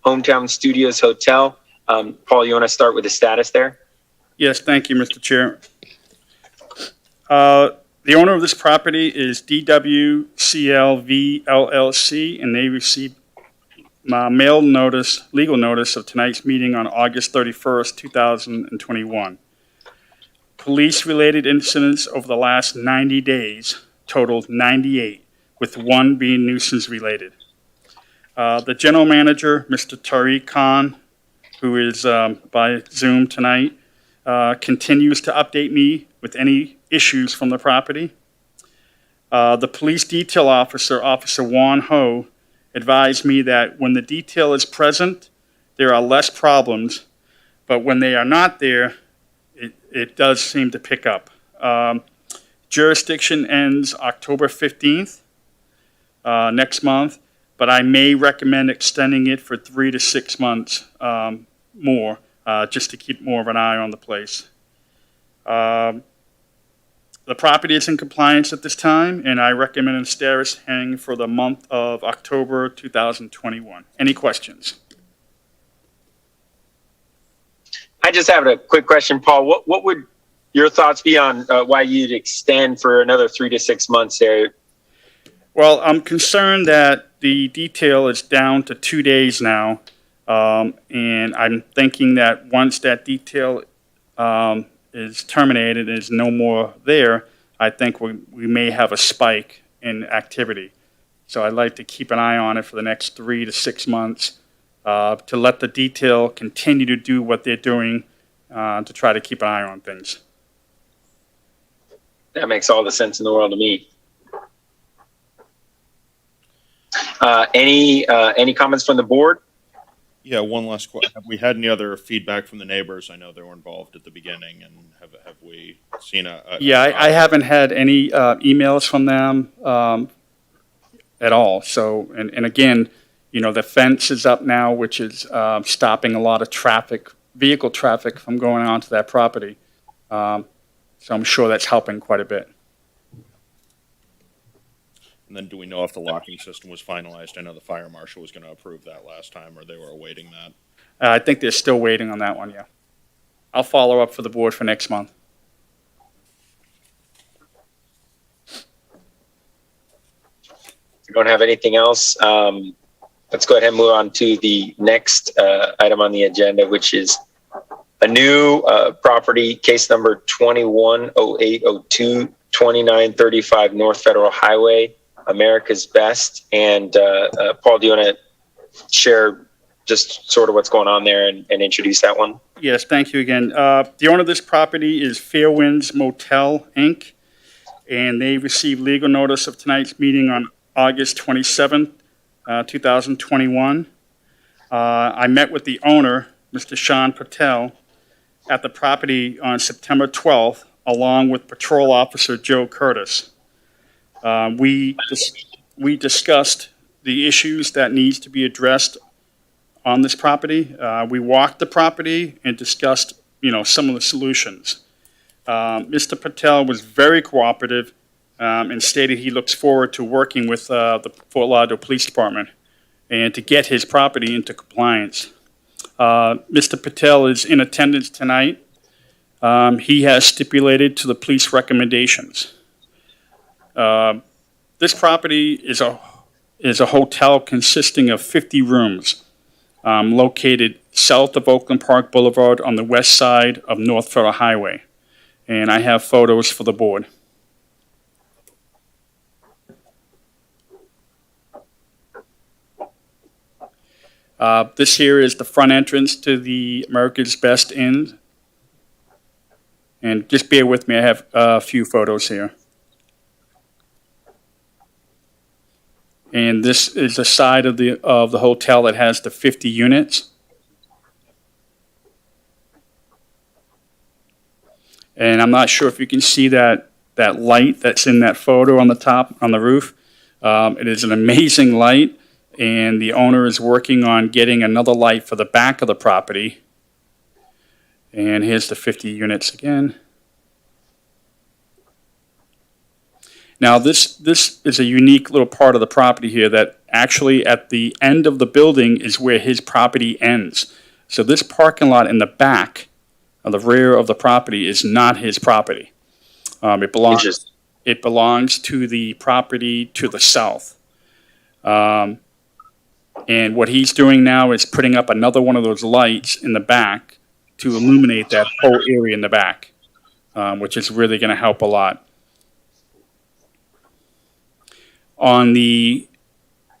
Hometown Studios Hotel. Paul, you want to start with the status there? Yes, thank you, Mr. Chair. The owner of this property is DWCLV LLC, and they received my mail notice, legal notice of tonight's meeting on August 31st, 2021. Police-related incidents over the last 90 days totaled 98, with one being nuisance-related. The general manager, Mr. Tariq Khan, who is by Zoom tonight, continues to update me with any issues from the property. The police detail officer, Officer Juan Ho, advised me that when the detail is present, there are less problems, but when they are not there, it does seem to pick up. Jurisdiction ends October 15th, next month, but I may recommend extending it for 3 to 6 months more, just to keep more of an eye on the place. The property is in compliance at this time, and I recommend a status hearing for the month of October 2021. Any questions? I just have a quick question, Paul. What would your thoughts be on why you'd extend for another 3 to 6 months there? Well, I'm concerned that the detail is down to 2 days now, and I'm thinking that once that detail is terminated, is no more there, I think we may have a spike in activity. So I'd like to keep an eye on it for the next 3 to 6 months to let the detail continue to do what they're doing to try to keep an eye on things. That makes all the sense in the world to me. Any comments from the board? Yeah, one last question. Have we had any other feedback from the neighbors? I know they were involved at the beginning, and have we seen Yeah, I haven't had any emails from them at all. So, and again, you know, the fence is up now, which is stopping a lot of traffic, vehicle traffic from going onto that property. So I'm sure that's helping quite a bit. And then do we know if the locking system was finalized? I know the fire marshal was going to approve that last time, or they were awaiting that. I think they're still waiting on that one, yeah. I'll follow up for the board for next month. If you don't have anything else, let's go ahead and move on to the next item on the agenda, which is a new property, case number 210802, 2935 North Federal Highway, America's Best. And Paul, do you want to share just sort of what's going on there and introduce that one? Yes, thank you again. The owner of this property is Fairwinds Motel, Inc., and they received legal notice of tonight's meeting on August 27th, 2021. I met with the owner, Mr. Sean Patel, at the property on September 12th, along with Patrol Officer Joe Curtis. We discussed the issues that needs to be addressed on this property. We walked the property and discussed, you know, some of the solutions. Mr. Patel was very cooperative and stated he looks forward to working with the Fort Lauderdale Police Department and to get his property into compliance. Mr. Patel is in attendance tonight. He has stipulated to the police recommendations. This property is a hotel consisting of 50 rooms, located south of Oakland Park Boulevard on the west side of North Federal Highway. And I have photos for the board. This here is the front entrance to the America's Best Inn. And just bear with me, I have a few photos here. And this is the side of the hotel that has the 50 units. And I'm not sure if you can see that light that's in that photo on the top, on the roof. It is an amazing light, and the owner is working on getting another light for the back of the property. And here's the 50 units again. Now, this is a unique little part of the property here that actually at the end of the building is where his property ends. So this parking lot in the back of the rear of the property is not his property. Interesting. It belongs to the property to the south. And what he's doing now is putting up another one of those lights in the back to illuminate that whole area in the back, which is really going to help a lot. On the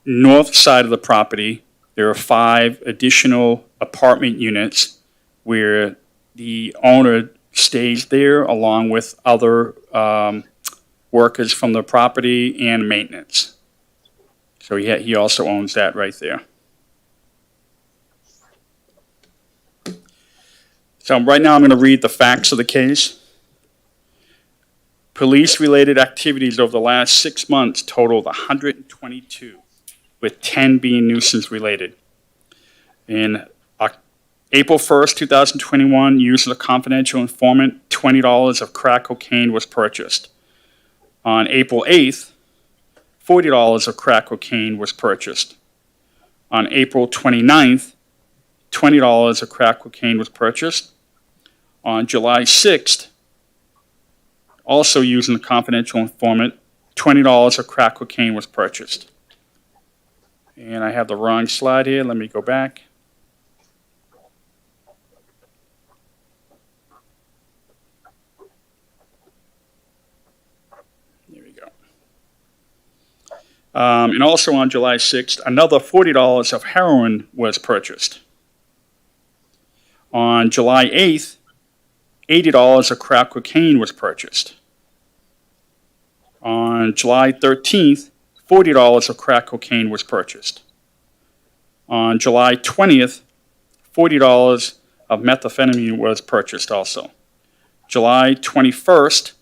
north side of the property, there are 5 additional apartment units where the owner stays there along with other workers from the property and maintenance. So he also owns that right there. So right now I'm going to read the facts of the case. Police-related activities over the last 6 months totaled 122, with 10 being nuisance-related. In April 1st, 2021, using a confidential informant, $20 of crack cocaine was purchased. On April 8th, $40 of crack cocaine was purchased. On April 29th, $20 of crack cocaine was purchased. On July 6th, also using the confidential informant, $20 of crack cocaine was purchased. And I have the wrong slide here. Let me go back. There we go. And also on July 6th, another $40 of heroin was purchased. On July 8th, $80 of crack cocaine was purchased. On July 13th, $40 of crack cocaine was purchased. On July 20th, $40 of methamphetamine was purchased also. July 21st,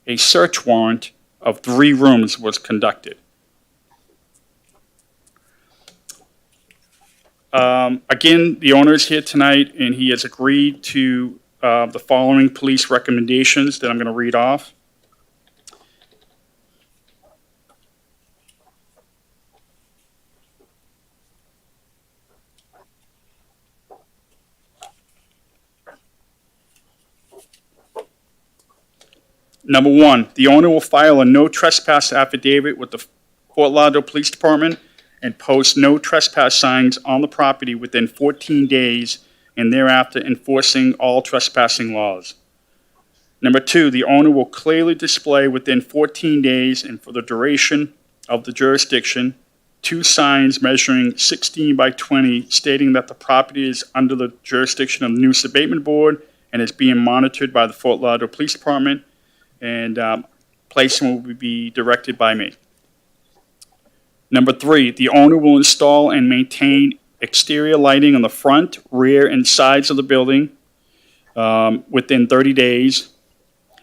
a search warrant of 3 rooms was conducted. Again, the owner is here tonight, and he has agreed to the following police recommendations that I'm going to read off. Number 1, the owner will file a no trespass affidavit with the Fort Lauderdale Police Department and post no trespass signs on the property within 14 days and thereafter enforcing all trespassing laws. Number 2, the owner will clearly display within 14 days and for the duration of the jurisdiction 2 signs measuring 16 by 20 stating that the property is under the jurisdiction of the Nuisance Abatement Board and is being monitored by the Fort Lauderdale Police Department, and placement will be directed by me. Number 3, the owner will install and maintain exterior lighting on the front, rear, and sides of the building within 30 days.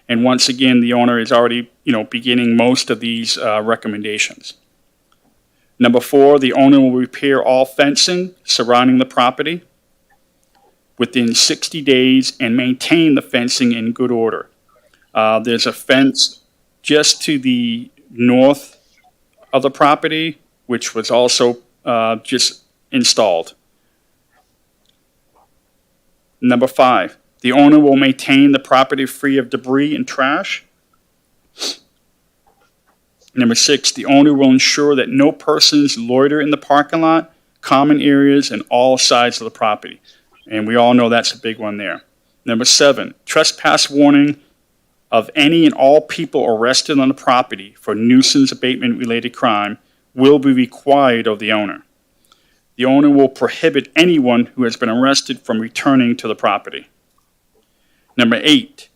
And once again, the owner is already, beginning most of these recommendations. Number 4, the owner will repair all fencing surrounding the property within 60 days and maintain the fencing in good order. There's a fence just to the north of the property, which was also just installed. Number 5, the owner will maintain the property free of debris and trash. Number 6, the owner will ensure that no persons loiter in the parking lot, common areas, and all sides of the property. And we all know that's a big one there. Number 7, trespass warning of any and all people arrested on the property for nuisance abatement related crime will be required of the owner. The owner will prohibit anyone who has been arrested from returning to the property. Number 8,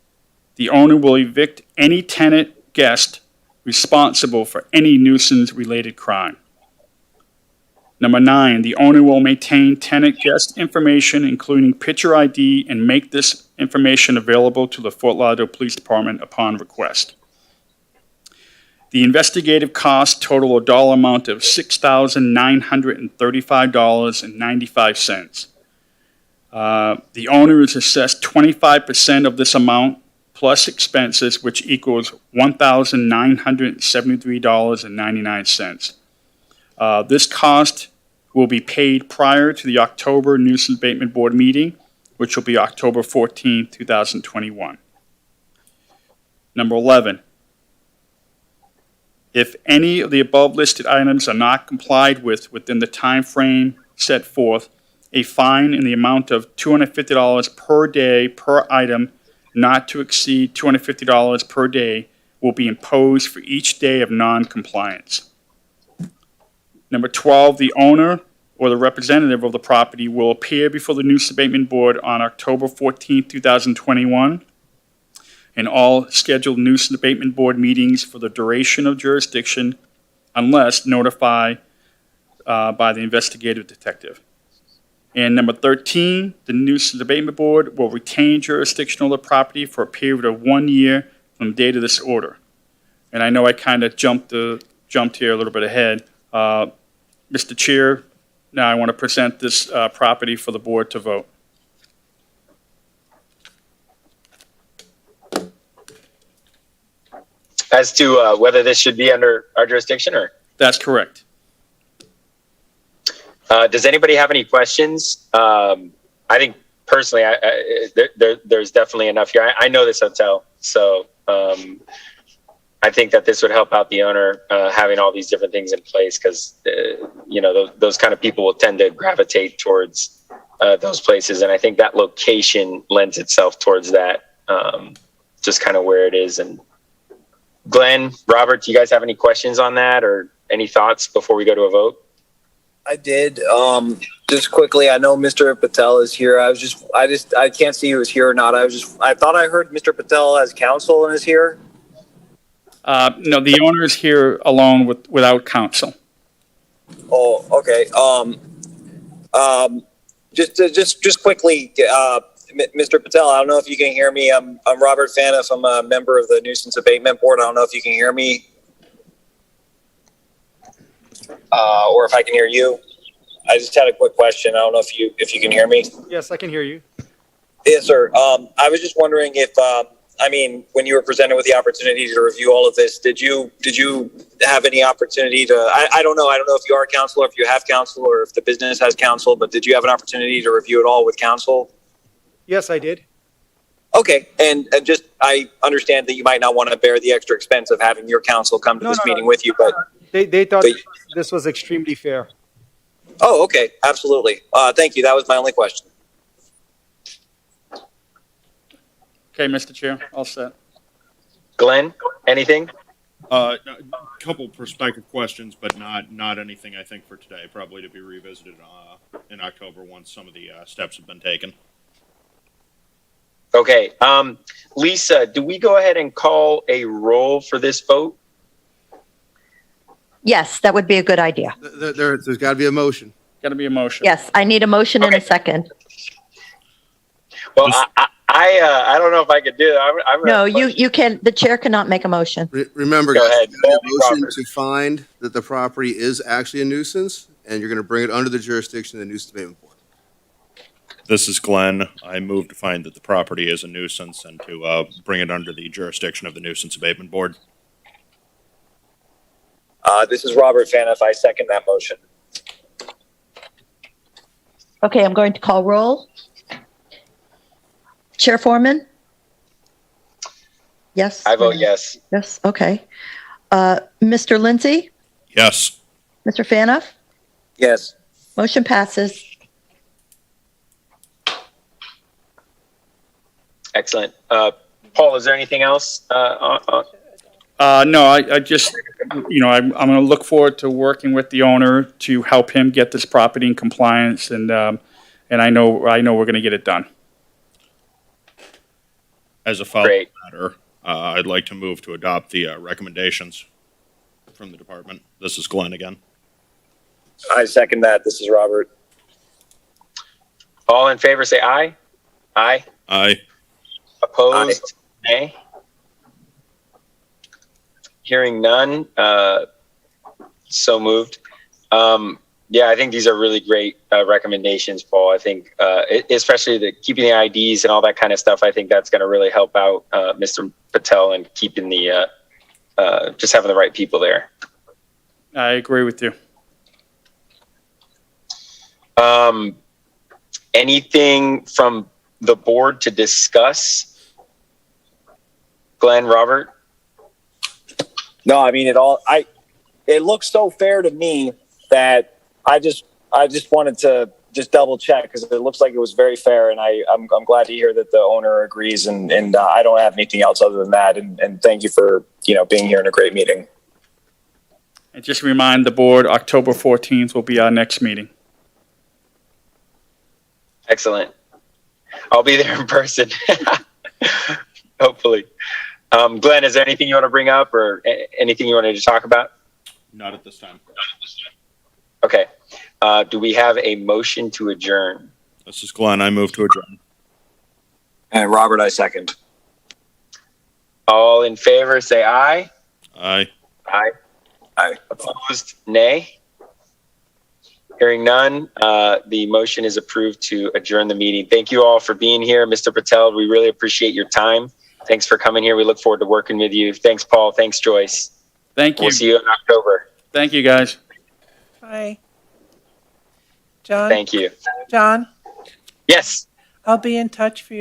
the owner will evict any tenant guest responsible for any nuisance related crime. Number 9, the owner will maintain tenant guest information, including picture ID, and make this information available to the Fort Lauderdale Police Department upon request. The investigative costs total a dollar amount of $6,935.95. The owner is assessed 25% of this amount plus expenses, which equals $1,973.99. This cost will be paid prior to the October Nuisance Abatement Board meeting, which will be October 14, 2021. Number 11, if any of the above listed items are not complied with within the time frame set forth, a fine in the amount of $250 per day per item, not to exceed $250 per day, will be imposed for each day of non-compliance. Number 12, the owner or the representative of the property will appear before the Nuisance Abatement Board on October 14, 2021, and all scheduled Nuisance Abatement Board meetings for the duration of jurisdiction unless notified by the investigative detective. And number 13, the Nuisance Abatement Board will retain jurisdiction of the property for a period of 1 year from the date of this order. And I know I kind of jumped here a little bit ahead. Mr. Chair, now I want to present this property for the board to vote. As to whether this should be under our jurisdiction or? That's correct. Does anybody have any questions? I think personally, there's definitely enough here. I know this hotel, so I think that this would help out the owner having all these different things in place because, those kind of people will tend to gravitate towards those places. And I think that location lends itself towards that, just kind of where it is. And Glenn, Robert, do you guys have any questions on that or any thoughts before we go to a vote? I did. Just quickly, I know Mr. Patel is here. I can't see who is here or not. I thought I heard Mr. Patel as counsel and is here. No, the owner is here alone without counsel. Oh, okay. Just quickly, Mr. Patel, I don't know if you can hear me. I'm Robert Faniff. I'm a member of the Nuisance Abatement Board. I don't know if you can hear me. Or if I can hear you. I just had a quick question. I don't know if you can hear me. Yes, I can hear you. Yes, sir. I was just wondering if, when you were presented with the opportunity to review all of this, did you have any opportunity to, I don't know if you are counsel or if you have counsel or if the business has counsel, but did you have an opportunity to review it all with counsel? Yes, I did. Okay. And just, I understand that you might not want to bear the extra expense of having your counsel come to this meeting with you, but They thought this was extremely fair. oh, okay. Absolutely. Thank you. That was my only question. Okay, Mr. Chair, all set. Glenn, anything? A couple perspective questions, but not anything I think for today. Probably to be revisited in October once some of the steps have been taken. Okay. Lisa, do we go ahead and call a roll for this vote? Yes, that would be a good idea. There's got to be a motion. Got to be a motion. Yes, I need a motion in a second. Well, I don't know if I could do that. I'm No, you can, the chair cannot make a motion. Remember, Go guys, ahead. there's a motion to find that the property is actually a nuisance, and you're going to bring it under the jurisdiction of the Nuisance Abatement Board. This is Glenn. I move to find that the property is a nuisance and to bring it under the jurisdiction of the Nuisance Abatement Board. This is Robert Faniff. I second that motion. Okay, I'm going to call roll. Chair Foreman? Yes? I vote yes. Yes, okay. Mr. Lindsay? Yes. Mr. Fanoff? Yes. Motion passes. Excellent. Paul, is there anything else? No, I just, I'm going to look forward to working with the owner to help him get this property in compliance, and I know we're going to get it done. As a follow-up Great. matter, I'd like to move to adopt the recommendations from the department. This is Glenn again. I second that. This is Robert. All in favor, say aye. Aye. Aye. Opposed? Nay. Hearing none, so moved. Yeah, I think these are really great recommendations, Paul. I think especially keeping the IDs and all that kind of stuff. I think that's going to really help out Mr. Patel and keeping the just having the right people there. I agree with you. Anything from the board to discuss? Glenn, Robert? No, I mean, it looks so fair to me that I just wanted to just double check because it looks like it was very fair, and I'm glad to hear that the owner agrees, and I don't have anything else other than that, and thank you for, being here in a great meeting. And just remind the board, October 14th will be our next meeting. Excellent. I'll be there in person. Hopefully. Glenn, is there anything you want to bring up or anything you wanted to talk about? Not at this time. Okay. Do we have a motion to adjourn? This is Glenn. I move to adjourn. And Robert, I second. All in favor, say aye. Aye. Aye. Aye. Opposed, nay. Hearing none, the motion is approved to adjourn the meeting. Thank you all for being here. Mr. Patel, we really appreciate your time. Thanks for coming here. We look forward to working with you. Thanks, Paul. Thanks, Joyce. Thank you. We'll see you in October. Thank you, guys. Hi. John? Thank you. John, Yes. I'll be in touch for you